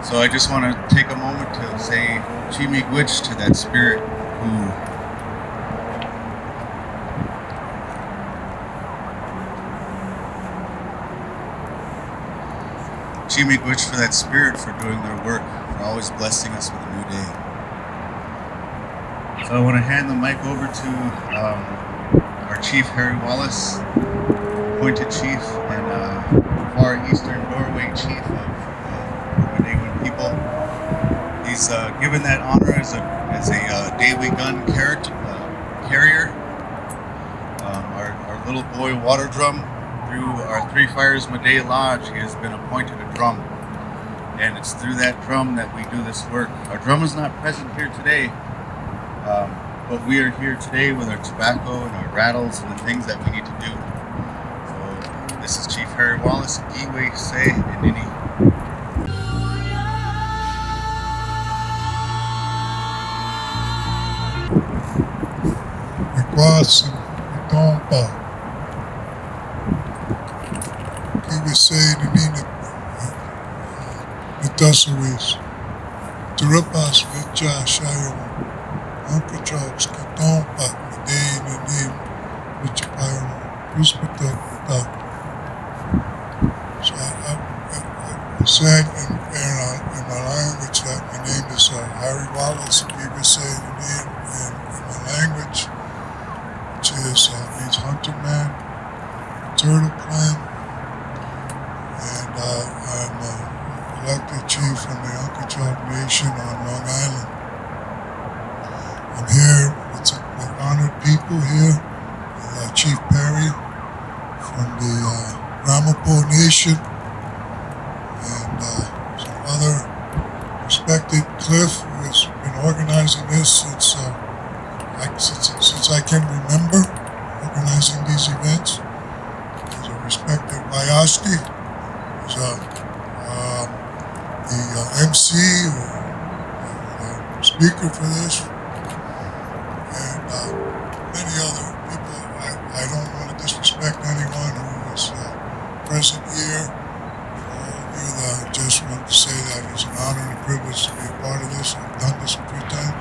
So I just want to take a moment to say Chimigwich to that spirit who Chimigwich for that spirit for doing their work, for always blessing us with a new day. So I want to hand the mic over to our Chief Harry Wallace, appointed chief and far eastern doorway chief of the Lenni-Lenape people. He's given that honor as a daily gun carrier. Our little boy water drum. Through our Three Fires Maday Lodge, he has been appointed a drum. And it's through that drum that we do this work. Our drum is not present here today, but we are here today with our tobacco and our rattles and the things that we need to do. So this is Chief Harry Wallace, Giwe Se Nini. Say the Nina Nitasaris, Turapas, Vicha, Shayo, Uncle Jokes, Katompa, Maday, and the name, Vichapayo, Puspata, So I said in my language that my name is Harry Wallace, Giwe Se the name, and in my language, which is means hunter man, turtle clan. And I'm elected chief from the Unkechaw Nation on Long Island. I'm here with honored people here, with Chief Perry from the Ramapo Nation, and some other respected Cliff, who has been organizing this since I can remember, organizing these events. There's a respected Wayasti, the MC or the speaker for this, and many other people. I don't want to disrespect anyone who is present here. All of you that just want to say that it's an honor and a privilege to be a part of this. I've done this a few times,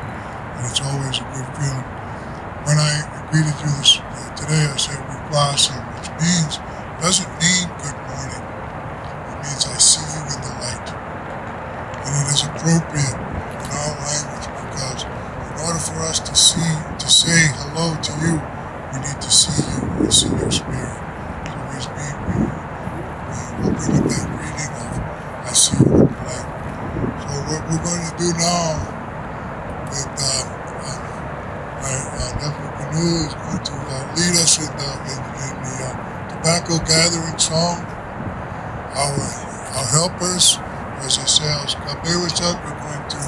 and it's always a good feeling. When I greeted you today, I said "Wikwasim," which doesn't mean good morning. Means I see you in the light. And it is appropriate in our language because in order for us to say hello to you, we need to see you and see your spirit. So we open up that reading of I see you in the light. So what we're going to do now with my nephew Canoe is going to lead us in the tobacco gathering song. Our helpers, as I say, we're going to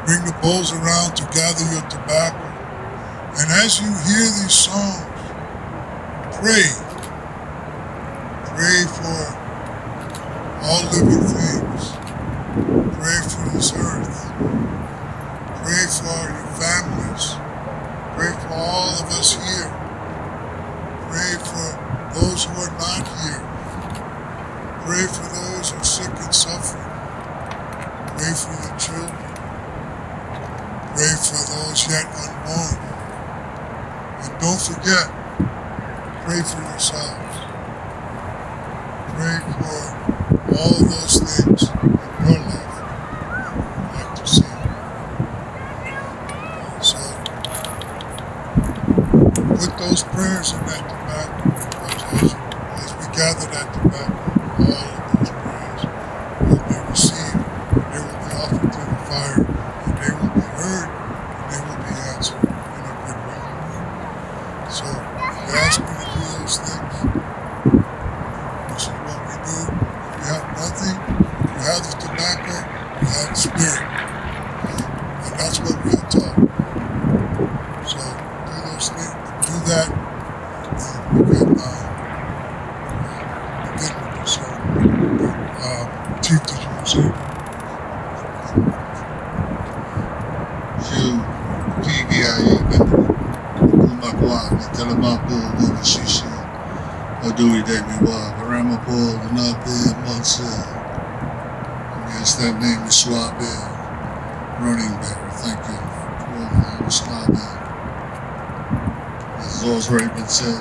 bring the bowls around to gather your tobacco. And as you hear these songs, pray. Pray for all living things. Pray for this earth. Pray for your families. Pray for all of us here. Pray for those who are not here. Pray for those who are sick and suffering. Pray for your children. Pray for those yet unborn. And don't forget, pray for yourselves. Pray for all those things in your life you'd like to see. So, put those prayers in that tobacco, because as we gather that tobacco, all of those prayers will be received, they will be offered to the fire, and they will be heard, and they will be answered in a good way. So we ask you to do those things. This is what we do. If you have nothing, if you have the tobacco, you have the spirit. And that's what we are taught. So do those things, do that, and we can Chief, did you say? You, Kiki, Kumakwa, Telemapo, Wabashishi, Odui Demiwa, Ramapo, Lenape, Monsa. Yes, that name Miswabe, running bear. Thank you. Miswabe. As has already been said,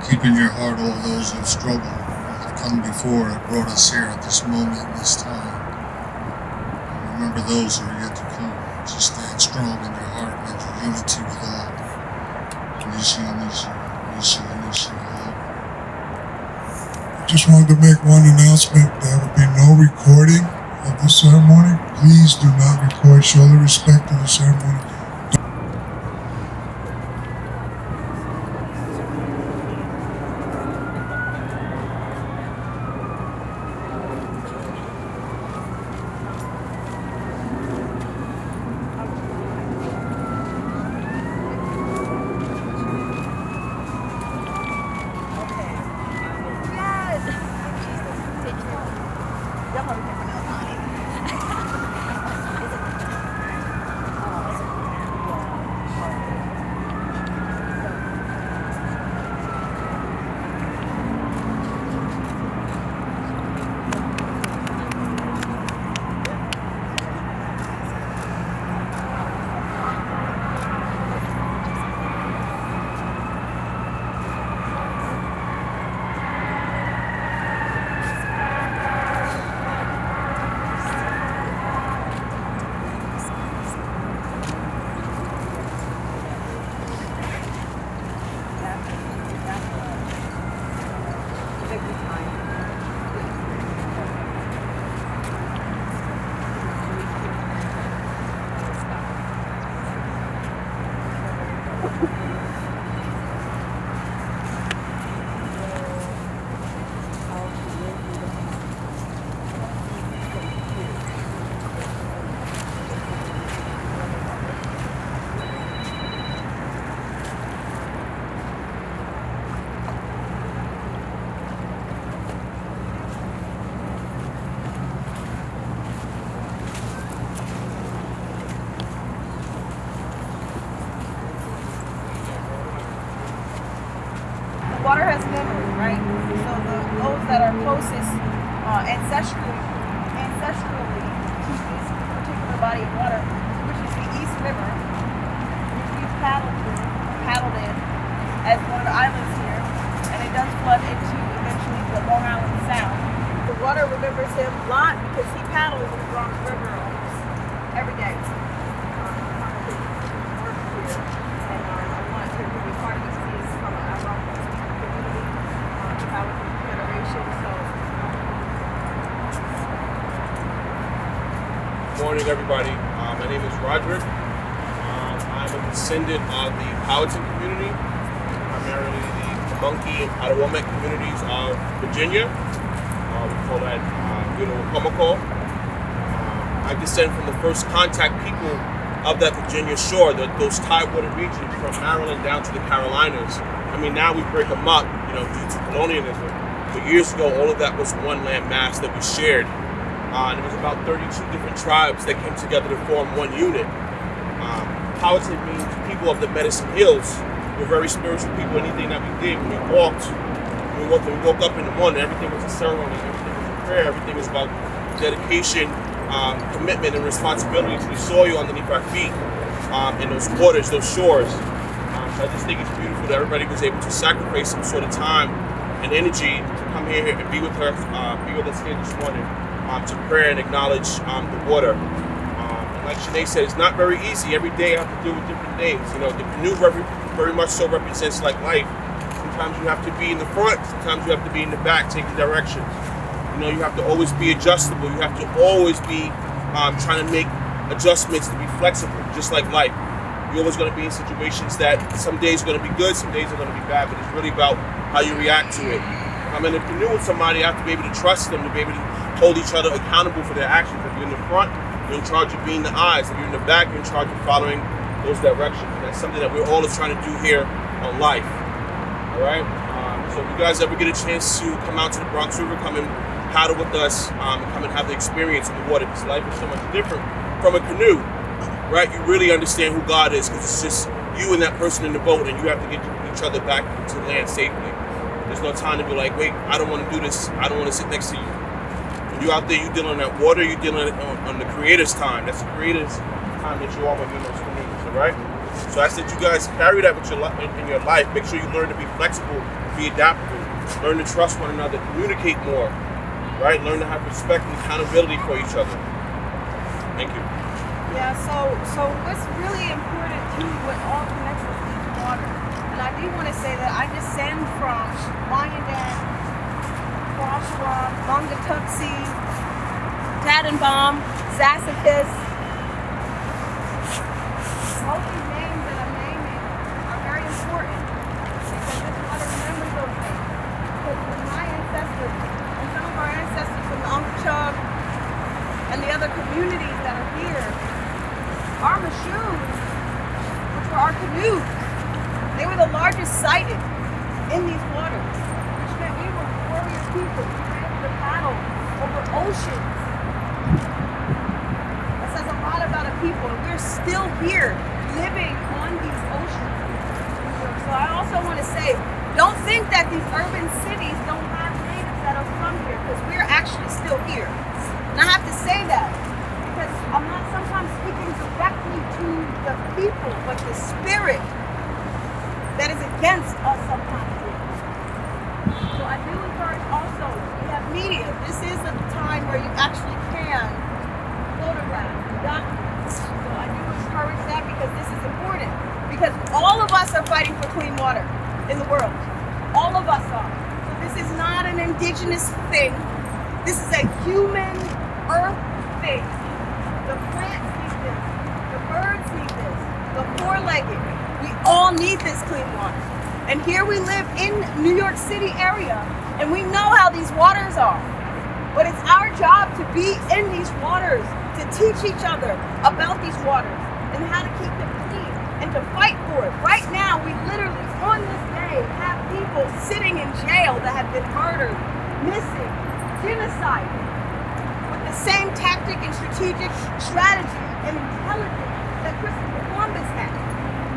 keep in your heart all those who have struggled and have come before and brought us here at this moment in this time. And remember those who are yet to come. So stand strong in your heart and your unity with all. Nishi, Nishi, Nishi, Nishi, I just wanted to make one announcement. There will be no recording of the ceremony. Please do not record. Show the respect to the ceremony. Water has memory, right? So those that are closest ancestrally to this particular body of water, which is the East River, which we paddled in as one of the islands here, and it does flood into eventually the Long Island Sound. The water remembers him a lot because he paddles in the Bronx River almost every day. Morning, everybody. My name is Roderick. I'm a descendant of the Powhatan community, primarily the Monkey and Potawatomi communities of Virginia. We call that Commemorate. I descend from the first contact people of that Virginia shore, those tidewater regions from Maryland down to the Carolinas. I mean, now we break them up, due to colonialism. But years ago, all of that was one land mass that we shared. And it was about 32 different tribes that came together to form one unit. Powhatan means people of the Medicine Hills. We're very spiritual people. Anything that we did, when we woke up in the morning, everything was a ceremony, everything was a prayer, everything was about dedication, commitment, and responsibility to the soil underneath our feet, and those waters, those shores. So I just think it's beautiful that everybody was able to sacrifice some sort of time and energy to come here and be with us here this morning. To pray and acknowledge the water. And like Shanae said, it's not very easy. Every day I have to deal with different things. The canoe very much so represents like life. Sometimes you have to be in the front, sometimes you have to be in the back, taking directions. You have to always be adjustable. You have to always be trying to make adjustments to be flexible, just like life. You're always going to be in situations that some days are going to be good, some days are going to be bad, but it's really about how you react to it. I'm in a canoe with somebody, I have to be able to trust them, to be able to hold each other accountable for their actions. If you're in the front, you're in charge of being the eyes. If you're in the back, you're in charge of following those directions. And that's something that we're all trying to do here on life. All right? So if you guys ever get a chance to come out to the Bronx River, come and paddle with us, come and have the experience in the water, because life is so much different from a canoe, right? You really understand who God is, because it's just you and that person in the boat, and you have to get each other back to land safely. There's no time to be like, wait, I don't want to do this. I don't want to sit next to you. When you're out there, you're dealing with water, you're dealing on the creator's time. That's the creator's time that you are within those communities, all right? So I said you guys carry that with in your life. Make sure you learn to be flexible, be adaptable, learn to trust one another, communicate more, right? Learn to have respect and accountability for each other. Thank you. Yeah, so what's really important too with all connections is water. And I do want to say that I descend from Wyandan, Kwashawan, Lungatuxi, Tadenbaum, Zassapis. All these names that I'm naming are very important because this water remembers those things. Because when my ancestors and some of our ancestors from the Unchug and the other communities that are here, our Mashus, which were our canoes, they were the largest sighted in these waters, which meant we were warrior people. We were able to battle over oceans. That says a lot about a people, and we're still here living on these oceans. So I also want to say, don't think that these urban cities don't have natives that are from here, because we're actually still here. And I have to say that because I'm not sometimes speaking directly to the people, but the spirit that is against us sometimes. So I do encourage also, we have media. This is a time where you actually can photograph, document. So I do encourage that because this is important. Because all of us are fighting for clean water in the world. All of us are. So this is not an indigenous thing. This is a human earth thing. The plants need this. The birds need this. The four-legged. We all need this clean water. And here we live in New York City area, and we know how these waters are. But it's our job to be in these waters, to teach each other about these waters and how to keep them clean and to fight for it. Right now, we literally, on this day, have people sitting in jail that have been murdered, missing, genocide, with the same tactic and strategic strategy and intelligence that Christopher Columbus had.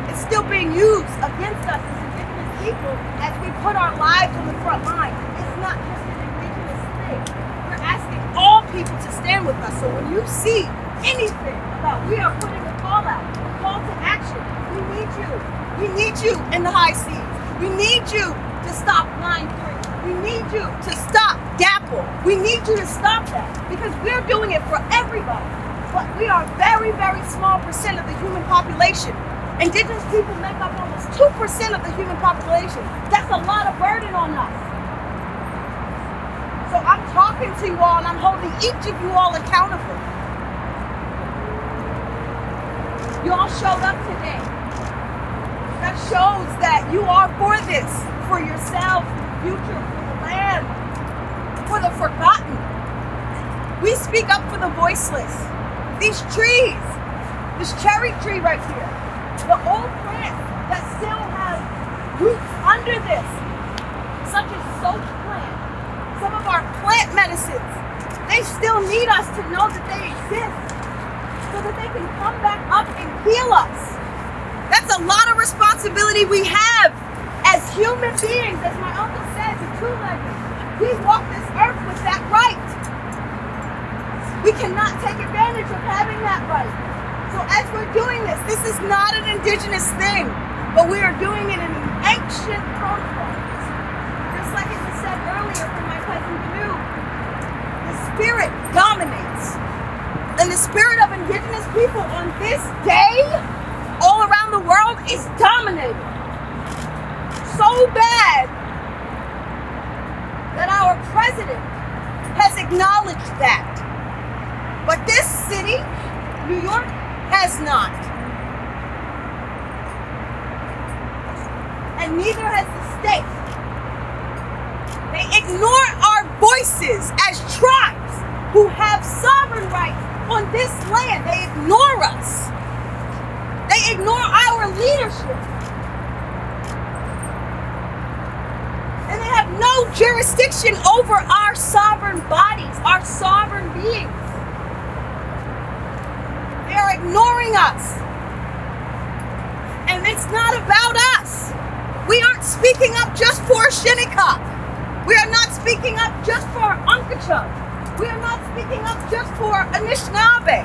It's still being used against us as Indigenous people as we put our lives on the front line. It's not just an Indigenous thing. We're asking all people to stand with us. So when you see anything about we are putting a call out, a call to action, we need you. We need you in the high seas. We need you to stop Line 3. We need you to stop DAPL. We need you to stop that because we're doing it for everybody. But we are very, very small percent of the human population. Indigenous people make up almost 2% of the human population. That's a lot of burden on us. So I'm talking to you all and I'm holding each of you all accountable. You all showed up today. That shows that you are for this, for yourselves, for the future, for the land, for the forgotten. We speak up for the voiceless. These trees, this cherry tree right here, the old plants that still have roots under this, such as soap plant, some of our plant medicines, they still need us to know that they exist so that they can come back up and heal us. That's a lot of responsibility we have as human beings. As my uncle said, the two-legged, we walk this earth with that right. We cannot take advantage of having that right. So as we're doing this, this is not an indigenous thing, but we are doing it in an ancient protocol. Just like it was said earlier from my cousin Canoe, the spirit dominates. And the spirit of indigenous people on this day, all around the world, is dominated. So bad that our president has acknowledged that. But this city, New York, has not. And neither has the state. They ignore our voices as tribes who have sovereign rights on this land. They ignore us. They ignore our leadership. And they have no jurisdiction over our sovereign bodies, our sovereign beings. They are ignoring us. And it's not about us. We aren't speaking up just for Shinnecock. We are not speaking up just for Unkachuk. We are not speaking up just for Anishinaabe.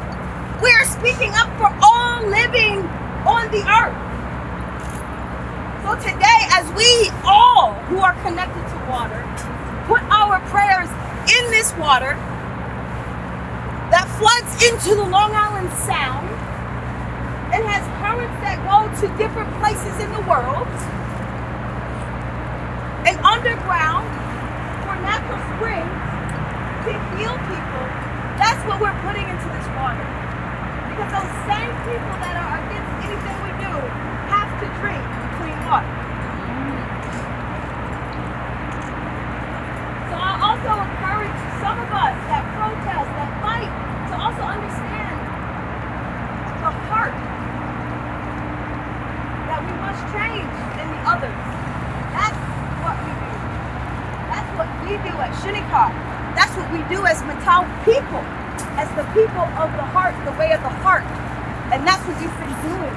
We are speaking up for all living on the earth. So today, as we all who are connected to water, put our prayers in this water that floods into the Long Island Sound and has currents that go to different places in the world, and underground for natural springs to heal people, that's what we're putting into this water. Because those same people that are against anything we do have to drink clean water. So I also encourage some of us that protest, that fight, to also understand the heart that we must change in the others. That's what we do. That's what we do at Shinnecock. That's what we do as Matau people, as the people of the heart, the way of the heart. And that's what we've been doing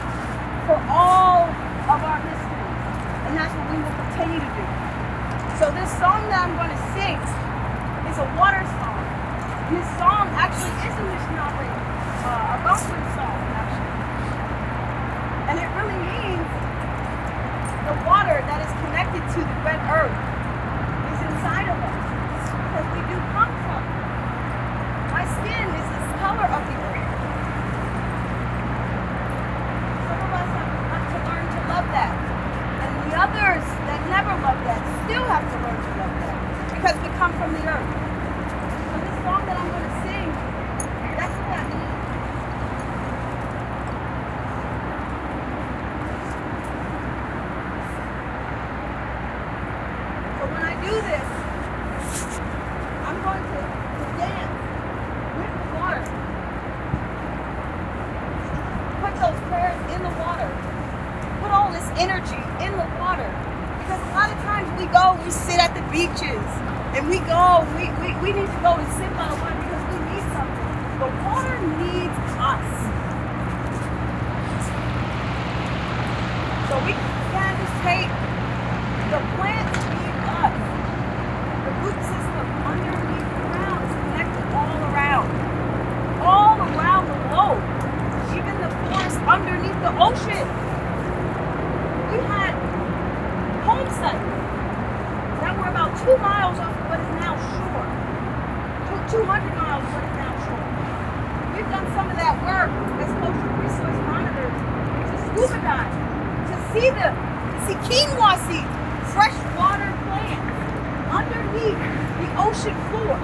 for all of our history. And that's what we will continue to do. So this song that I'm going to sing is a water song. And this song actually is a Anishinaabe, a Algonquin song, actually. And it really means the water that is connected to the red earth is inside of us. Because we do come from it. My skin is this color of the earth. Some of us have got to learn to love that. And the others that never love that still have to learn to love that. Because we come from the earth. So this song that I'm going to sing, that's what that means. So when I do this, I'm going to dance with the water. Put those prayers in the water. Put all this energy in the water. Because a lot of times we sit at the beaches and we need to go and sit by the water because we need something. The water needs us. So we can't just take the plants need us. The root system underneath the ground is connected all around the globe, even the forest underneath the ocean. We had home sites that were about 2 miles off what is now shore, 200 miles of what is now shore. We've done some of that work as coastal resource monitors to scuba dive, to see quinoa seeds, freshwater plants underneath the ocean floor.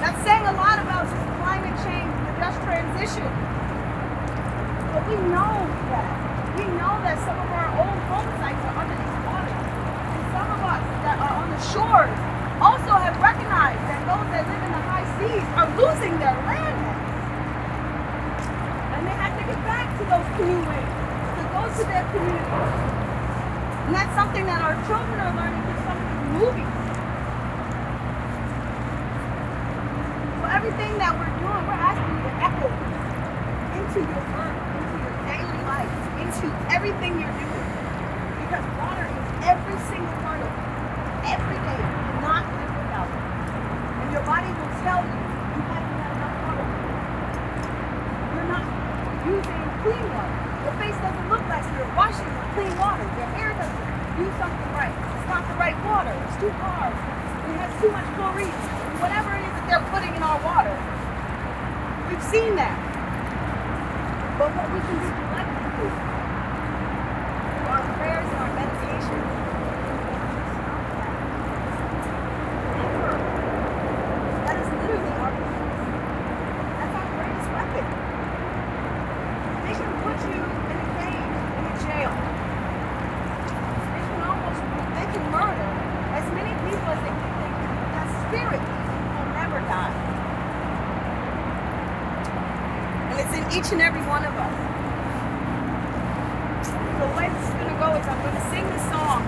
That's saying a lot about climate change, the just transition. But we know that. We know that some of our old home sites are underneath water. And some of us that are on the shores also have recognized that those that live in the high seas are losing their land. And they have to get back to those canoeways, to go to their communities. And that's something that our children are learning through some of these movies. So everything that we're doing, we're asking you to echo into your work, into your daily life, into everything you're doing. Because water is every single part of it. Every day, you cannot live without it. And your body will tell you, you haven't had enough water. You're not using clean water. Your face doesn't look like you're washing with clean water. Your hair doesn't do something right. It's not the right water. It's too hard. It has too much chlorine. Whatever it is that they're putting in our water. We've seen that. But what we can do collectively through our prayers and our meditation, remember, that is literally our weakness. That's our greatest weapon. They can put you in a cage, in a jail. They can murder as many people as they think they can. That spirit will never die. And it's in each and every one of us. So the way this is going to go is I'm going to sing this song,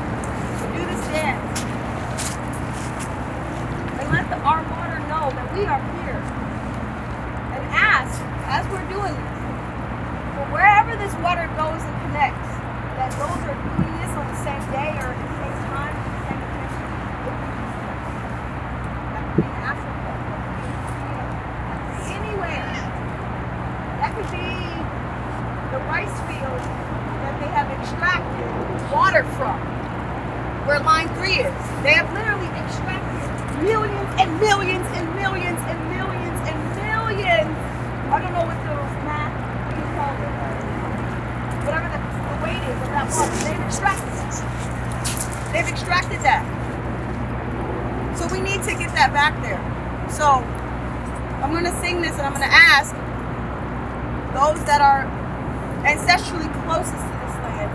do this dance, and let our water know that we are here. And ask, as we're doing this, for wherever this water goes and connects, that those are doing this on the same day or at the same time, the same connection. That could be in Africa, that could be could be the rice field that they have extracted water from, where line 3 is. They have literally extracted millions and millions and millions and millions and millions. I don't know what the math, what do you call it? Whatever the weight is of that water. They've extracted it. They've extracted that. So we need to get that back there. So I'm going to sing this and I'm going to ask those that are ancestrally closest to this land.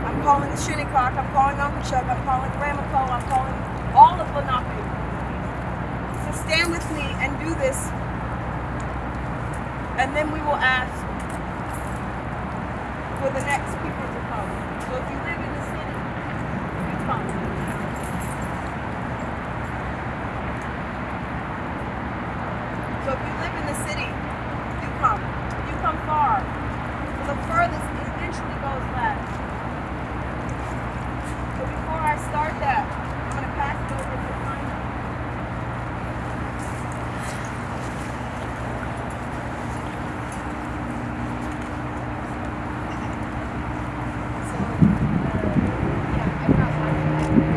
I'm calling the Shinnecock, I'm calling Uncle Chuck, I'm calling Ramapo, I'm calling all of Lenape. So stand with me and do this. And then we will ask for the next people to come. So if you live in the city, you come. So if you live in the city, you come. You come far. So the furthest eventually goes last. So before I start that, I'm going to pass it over to Mike. So, yeah, I got one.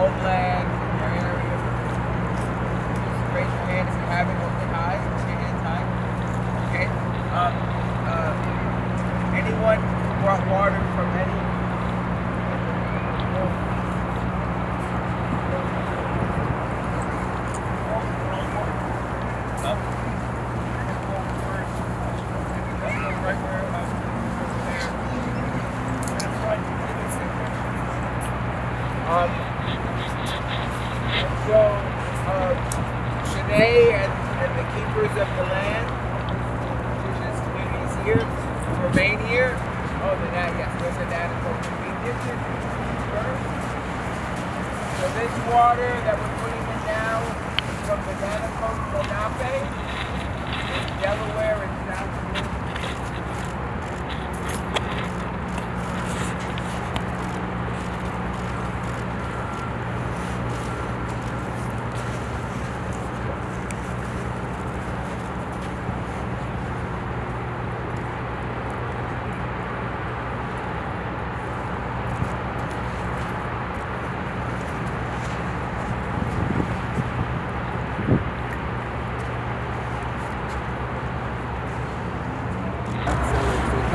homeland, your area. Just raise your hand if you haven't, or say hi, or your hand high. Okay. Anyone who brought water from any? Shanae and the keepers of the land, indigenous communities here, remain here. Oh, yes, those are Navajo indigenous first. So this water that we're putting in now from the Lenni-Lenape in Delaware and South Carolina.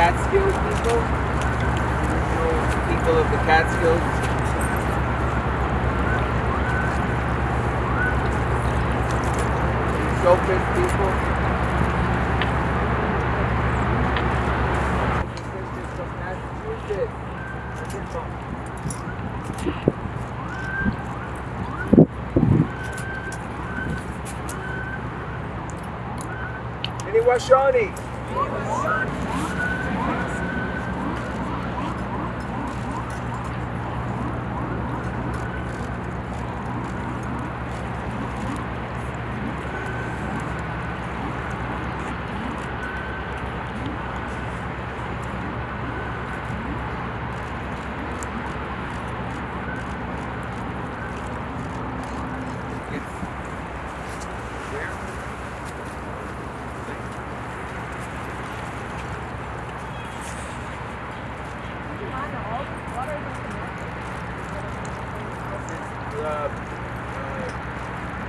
Catskills people of the Catskills. Chopin people. From Massachusetts. Washoni.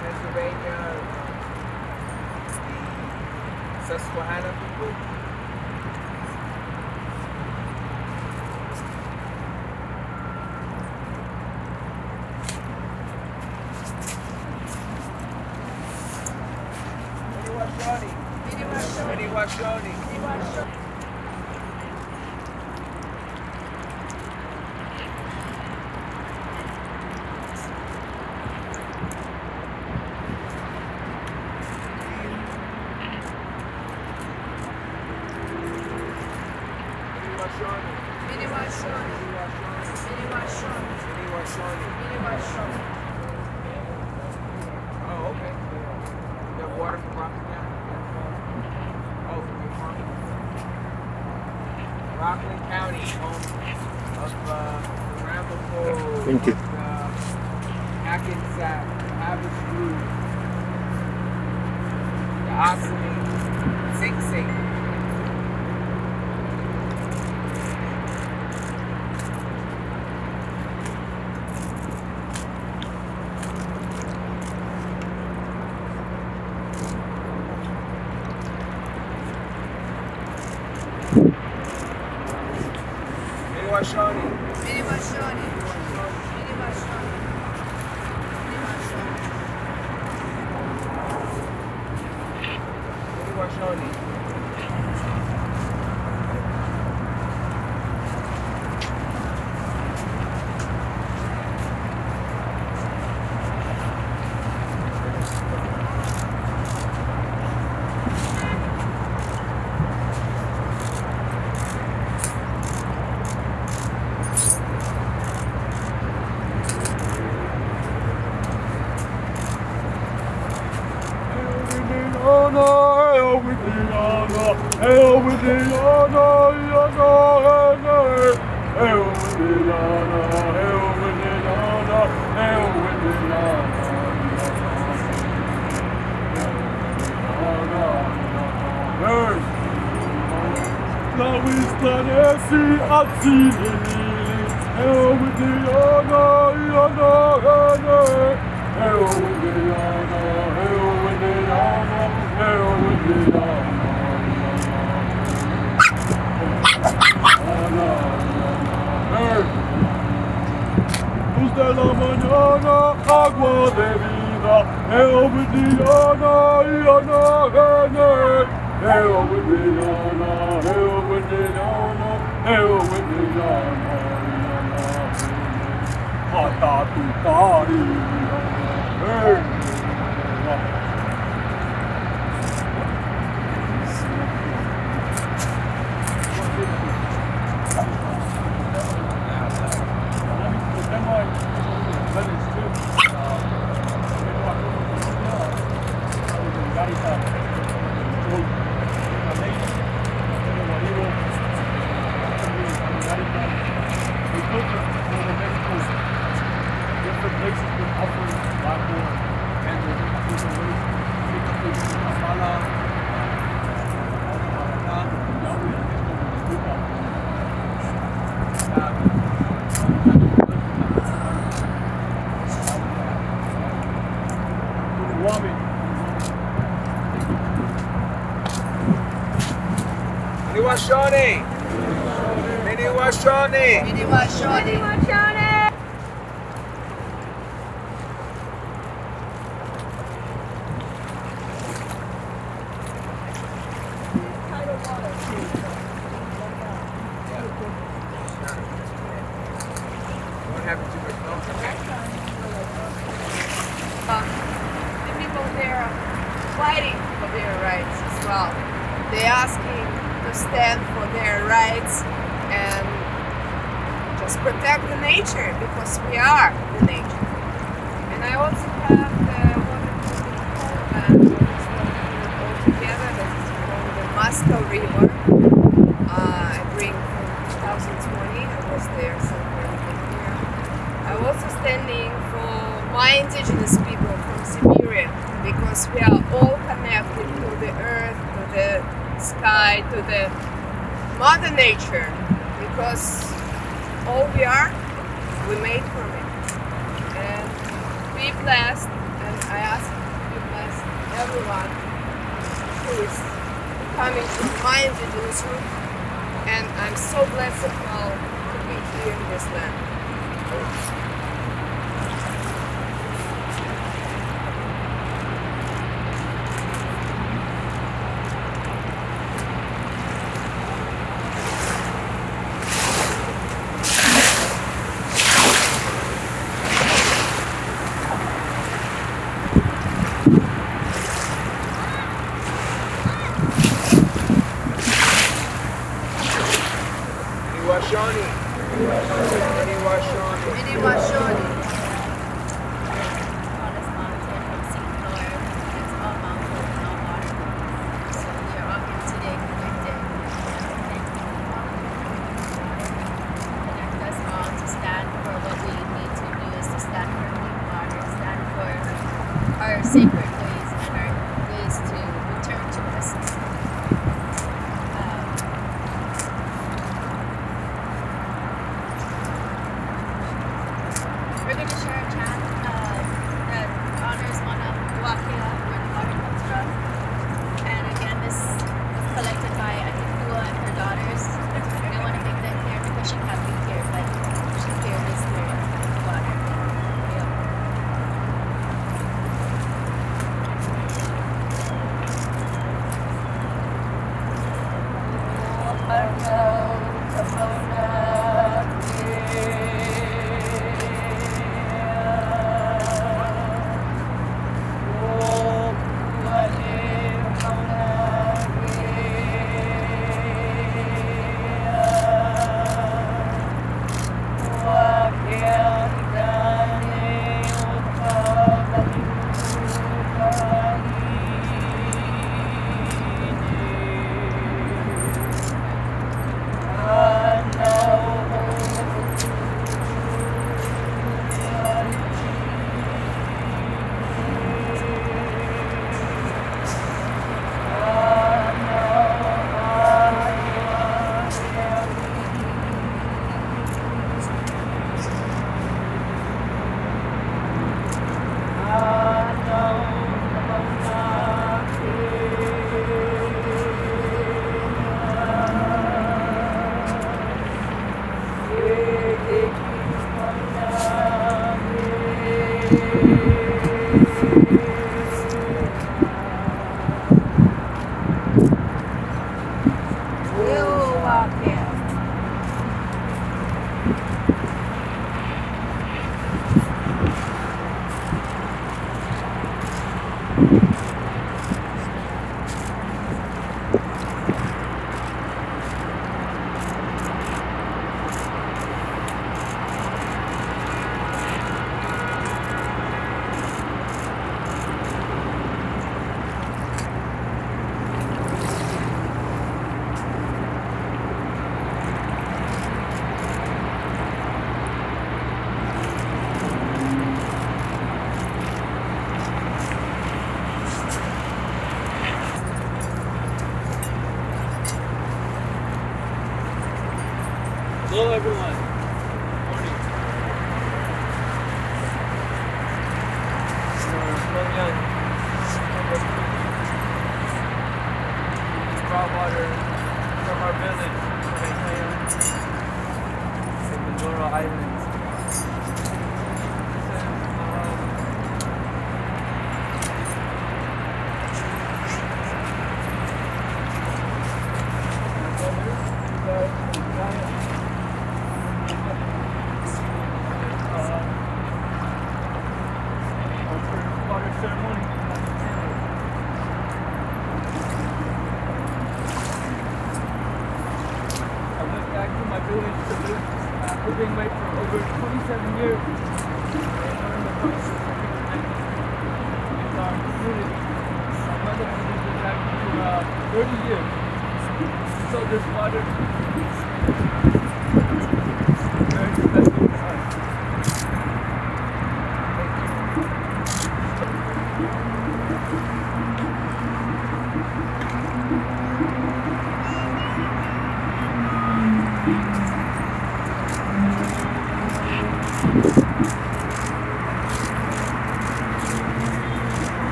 Pennsylvania, the Susquehanna people. Minnie-Washoni. Oh, okay. You have water from Rockland County? Oh, from your farm? Rockland County, home of the Randall, Thank you. Hackensack, the Havas Blues, the Oxley, Sing Sing. Hell with the honor, Luz de la mañana, agua de vida, Eobediana, Iana, Gene, Eobediana, Eobediana, Eobediana, Iana, Atatukari, Miniwashone! Miniwashone! Don't have too much milk. The people there are fighting for their rights as well. They're asking to stand for their rights and just protect the nature because we are the nature. And I also have the wonderful band that's all together that is from the Moscow River. I bring from 2020. I was there somewhere here. I'm also standing for my indigenous people from Siberia because we are all connected to the earth, to the sky, to the mother nature, because all we are, we made from it. And be blessed, and I ask to be blessed everyone who is coming to my indigenous root, and I'm so blessed now to be here in this land. Miniwashone! Miniwashone! Tallest mountain from sea to north. It's all mountain and all water. So we are all here today connected. Connect us all to stand for what we need to do is to stand for clean water, stand for our sacred ways and our ways to return to us. We're going to share a chant that honors Mana Wakia, where the water comes from. And again, this is collected by Atikua and her daughters. I want to make that clear because she can't be here, but she's here this year with the water. Yeah. We'll walk in. Hello, everyone. Morning. We're young. Brought water from our village, from the Noro Islands. Water ceremony. I went back to my village to live living way for over 27 years and learned the process of reconnecting with our community. My mother has been back for 30 years. So this water is very special to us.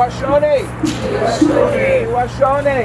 Washone! Washone!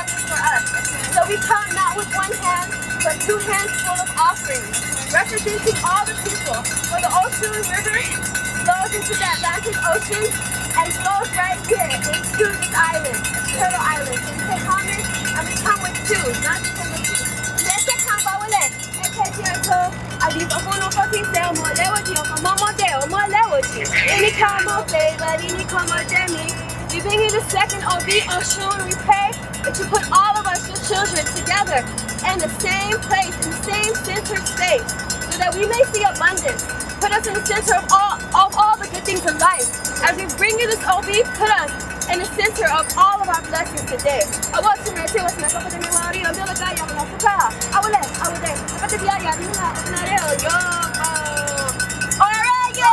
blessings for us. So we come not with one hand, but two hands full of offerings, representing all the people. For the Ocean River flows into the Atlantic Ocean and flows right here into this island, Turtle Island. So we pay homage and we come with two, not just with two. Let's come forward. Adiba hono fucking sell more lewaji on mama deo more lewaji. Any combo flavor, any combo demi. We bring you the second OB Oshun. We pray that you put all of us, your children, together in the same place, in the same centered space, so that we may see abundance. Put us in the center of all the good things in life. As we bring you this OB, put us in the center of all of our blessings today. I want to say what's my papa de memory on the guy on the car. I will let but the guy on the all right, yo.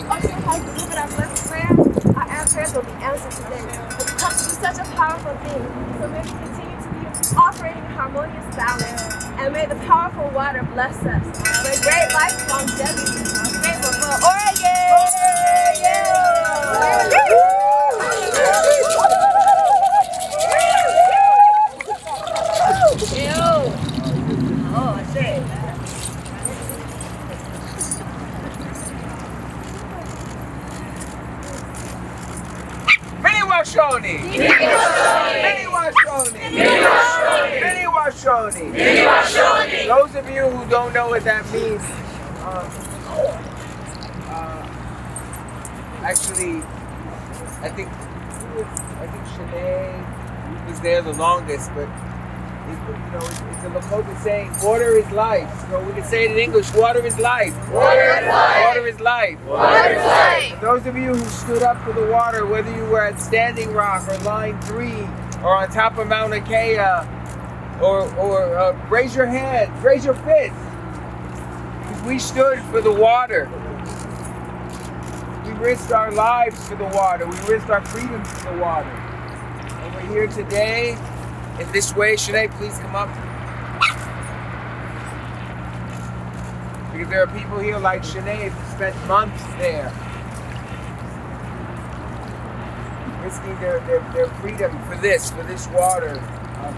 Ocean has delivered our blessed prayer. Our prayers will be answered today. It's come to be such a powerful thing. So may we continue to be operating in harmonious balance. And may the powerful water bless us. May great life longevity. Grateful for Oregon! Oh, shit. Many Washoni. Many Washoni. Many Washoni. Those of you who don't know what that means, actually, I think Shanae was there the longest, but it's a Lakota saying, water is life. So we can say it in English, water is life. Water is life. Water is life. Water is life. For those of you who stood up for the water, whether you were at Standing Rock or Line 3 or on top of Mauna Kea, or raise your hand, raise your fist. Because we stood for the water. We risked our lives for the water. We risked our freedoms for the water. And we're here today in this way. Shanae, please come up. Because there are people here like Shanae who spent months there, risking their freedom for this water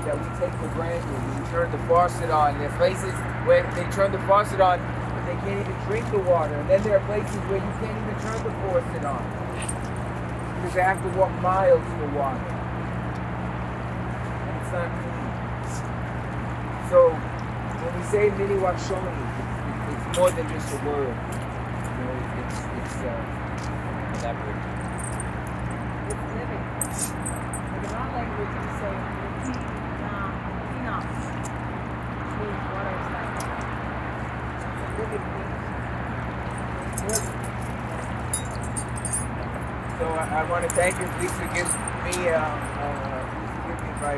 that we take for granted. We turn the faucet on. There are places where they turn the faucet on and they can't even drink the water. And then there are places where you can't even turn the faucet on because they have to walk miles for water. And it's not clean. So when we say Mini Washoni, it's more than just a word. It's elaborate. It's living. Like in our language, we say, Enoch, which means water is life. It's a living thing. So I want to thank you. Please forgive me. Please forgive me if I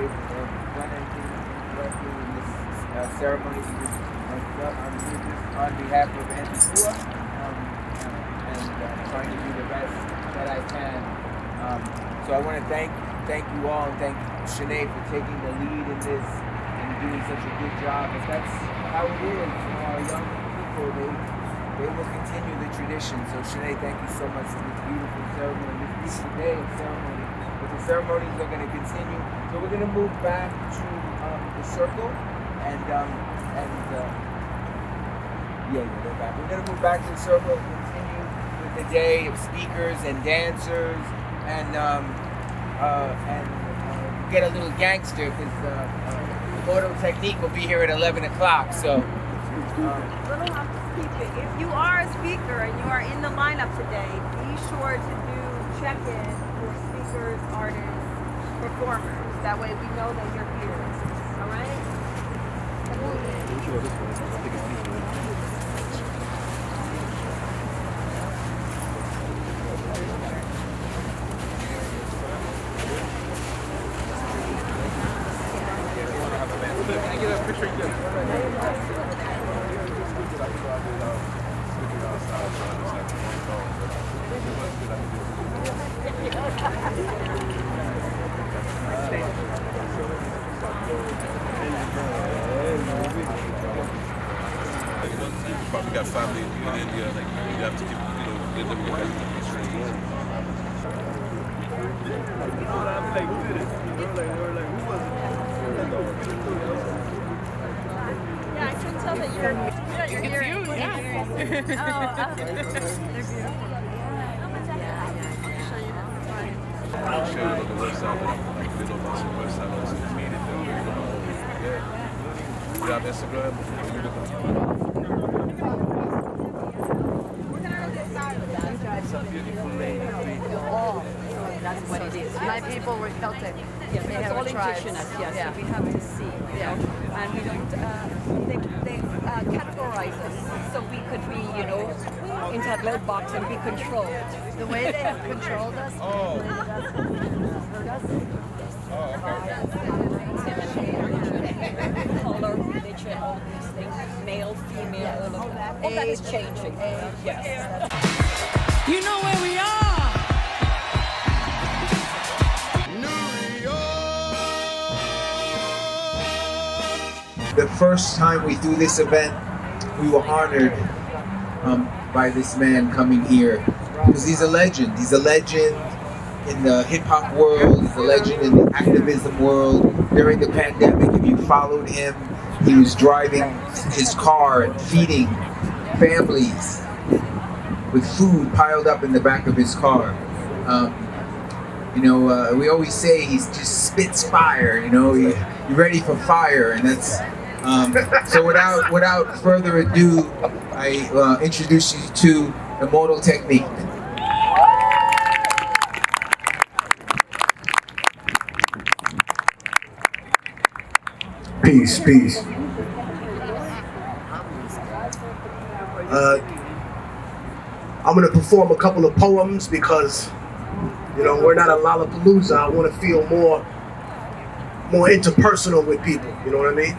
done anything incorrectly in this ceremony. Because I'm here just on behalf of Antigua and trying to do the best that I can. So I want to thank you all and thank Shanae for taking the lead in this and doing such a good job. Because that's how it is. Our young people, they will continue the tradition. So Shanae, thank you so much for this beautiful ceremony, this beautiful day of ceremony. But the ceremonies are going to continue. So we're going to move back to the circle and we're back. We're going to move back to the circle and continue with the day of speakers and dancers and get a little gangster because the Moto Technique will be here at 11 o'clock. So. Little off the speaker. If you are a speaker and you are in the lineup today, be sure to do check-in for speakers, artists, performers. That way we know that you're here. All right? Probably got family in India, like you have to keep, they live in the country. like, who did it? They were like, who was it? Yeah, I couldn't tell that you're hearing. Yeah. Oh, they're beautiful. I'll show you the website, but I'm like little about some website on social media though. Yeah. You have Instagram? It's a beautiful lake. Oh, that's what it is. My people were Celtic. Yes, They it's have all tribes. indigenous, yes, Yeah. so we have to see, you know, and we don't, they categorize us so we could be, you know, into that little box and be controlled. The way they have controlled us, hurt us. Color, religion, all these things, male, female, all of that. All that is changing. Yes. You know where we are. The first time we threw this event, we were honored by this man coming here because he's a legend. He's a legend in the hip hop world. He's a legend in the activism world. During the pandemic, if you followed him, he was driving his car and feeding families with food piled up in the back of his car. We always say he just spits fire. You're ready for fire, and that's. So without further ado, I introduce you to the modal technique. Peace, peace. I'm gonna perform a couple of poems because, we're not a Lollapalooza. I want to feel more interpersonal with people. You know what I mean?